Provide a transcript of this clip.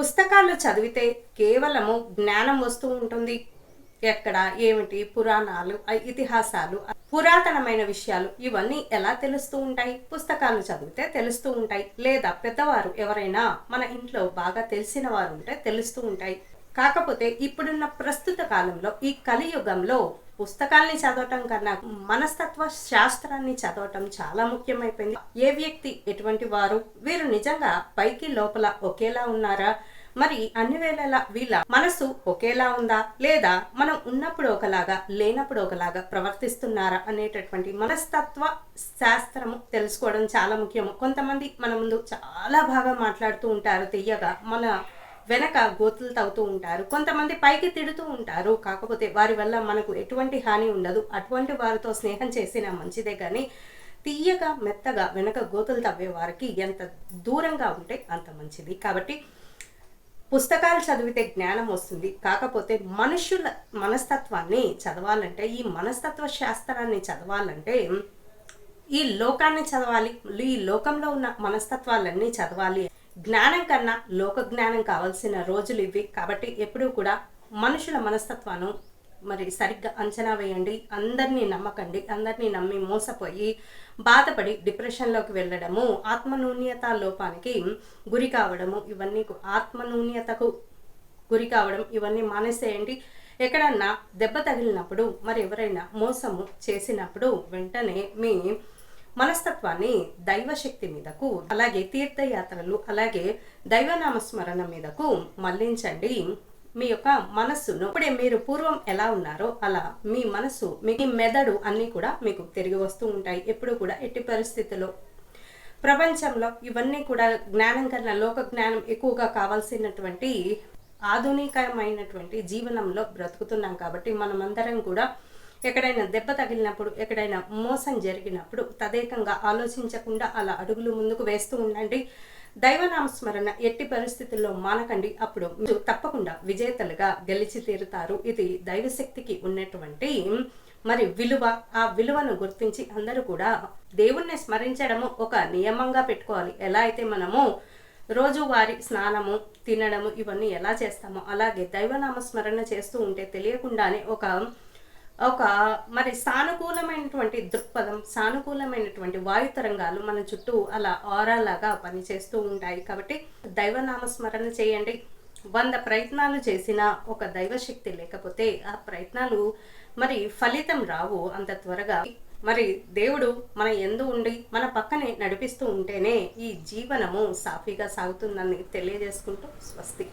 పుస్తకాలు చదివితే కేవలము జ్ఞానం వస్తూ ఉంటుంది. ఎక్కడ ఏమిటి పురాణాలు, ఇతిహాసాలు, పురాతనమైన విషయాలు ఇవన్నీ ఎలా తెలుస్తూ ఉంటాయి? పుస్తకాలు చదివితే తెలుస్తూ ఉంటాయి. లేదా పెద్దవారు ఎవరైనా మన ఇంట్లో బాగా తెలిసిన వారు ఉంటే తెలుస్తూ ఉంటాయి. కాకపోతే ఇప్పుడున్న ప్రస్తుత కాలంలో ఈ కలియుగంలో పుస్తకాల్ని చదవటం కన్నా మనస్తత్వ శాస్త్రాన్ని చదవటం చాలా ముఖ్యమైపోయింది. ఏ వ్యక్తి ఎటువంటి వారు, వీరు నిజంగా పైకి లోపల ఒకేలా ఉన్నారా, మరి అన్ని వేళలా వీళ్ళ మనసు ఒకేలా ఉందా, లేదా మనం ఉన్నప్పుడు ఒకలాగా లేనప్పుడు ఒకలాగా ప్రవర్తిస్తున్నారా అనేటటువంటి మనస్తత్వ శాస్త్రము తెలుసుకోవడం చాలా ముఖ్యము. కొంతమంది మన ముందు చాలా బాగా మాట్లాడుతూ ఉంటారు, తీయగా మన వెనక గోతులు తవ్వుతూ ఉంటారు. కొంతమంది పైకి తిడుతూ ఉంటారు, కాకపోతే వారి వల్ల మనకు ఎటువంటి హాని ఉండదు. అటువంటి వారితో స్నేహం చేసినా మంచిదే, కానీ తీయగా మెత్తగా వెనక గోతులు తవ్వే వారికి ఎంత దూరంగా ఉంటే అంత మంచిది. కాబట్టి పుస్తకాలు చదివితే జ్ఞానం వస్తుంది. కాకపోతే మనుషుల మనస్తత్వాన్ని చదవాలంటే, ఈ మనస్తత్వ శాస్త్రాన్ని చదవాలంటే ఈ లోకాన్ని చదవాలి. ఈ లోకంలో ఉన్న మనస్తత్వాలన్నీ చదవాలి. జ్ఞానం కన్నా లోక జ్ఞానం కావాల్సిన రోజులు ఇవి. కాబట్టి ఎప్పుడూ కూడా మనుషుల మనస్తత్వాన్ని మరి సరిగ్గా అంచనా వేయండి. అందరినీ నమ్మకండి. అందరినీ నమ్మి మోసపోయి బాధపడి డిప్రెషన్లోకి వెళ్ళడము, ఆత్మన్యూన్యత లోపానికి గురి కావడము, ఇవన్నీ ఆత్మన్యూన్యతకు గురి కావడం ఇవన్నీ మానేసేయండి. ఎక్కడన్నా దెబ్బ తగిలినప్పుడు, మరి ఎవరైనా మోసము చేసినప్పుడు వెంటనే మీ మనస్తత్వాన్ని దైవశక్తి మీదకు, అలాగే తీర్థయాత్రలు, అలాగే దైవనామస్మరణ మీదకు మళ్లించండి. మీ యొక్క మనస్సును ఇప్పుడే మీరు పూర్వం ఎలా ఉన్నారో అలా మీ మనస్సు, మీ మెదడు అన్నీ కూడా మీకు తిరిగి వస్తూ ఉంటాయి. ఎప్పుడు కూడా ఎట్టి పరిస్థితుల్లో ప్రపంచంలో ఇవన్నీ కూడా జ్ఞానం కన్నా లోక జ్ఞానం ఎక్కువగా కావాల్సినటువంటి ఆధునికమైనటువంటి జీవనంలో బ్రతుకుతున్నాం. కాబట్టి మనమందరం కూడా ఎక్కడైనా దెబ్బ తగిలినప్పుడు, ఎక్కడైనా మోసం జరిగినప్పుడు తదేకంగా ఆలోచించకుండా అలా అడుగులు ముందుకు వేస్తూ ఉండండి. దైవనామస్మరణ ఎట్టి పరిస్థితుల్లో మానకండి. అప్పుడు మీరు తప్పకుండా విజేతలుగా గెలిచి తీరుతారు. ఇది దైవశక్తికి ఉన్నటువంటి మరి విలువ. ఆ విలువను గుర్తించి అందరూ కూడా దేవుణ్ణి స్మరించడము ఒక నియమంగా పెట్టుకోవాలి. ఎలా అయితే మనము రోజువారీ స్నానము, తినడము ఇవన్నీ ఎలా చేస్తామో అలాగే దైవనామస్మరణ చేస్తూ ఉంటే తెలియకుండానే ఒక మరి సానుకూలమైనటువంటి దృక్పథం, సానుకూలమైనటువంటి వాయు తరంగాలు మన చుట్టూ అలా ఆరాలాగా పనిచేస్తూ ఉంటాయి. కాబట్టి దైవనామస్మరణ చేయండి. 100 ప్రయత్నాలు చేసినా ఒక దైవశక్తి లేకపోతే ఆ ప్రయత్నాలు మరి ఫలితం రావు అంత త్వరగా. మరి దేవుడు మన యందు ఉండి మన పక్కనే నడిపిస్తూ ఉంటేనే ఈ జీవనము సాఫీగా సాగుతుందని తెలియజేసుకుంటూ స్వస్తి.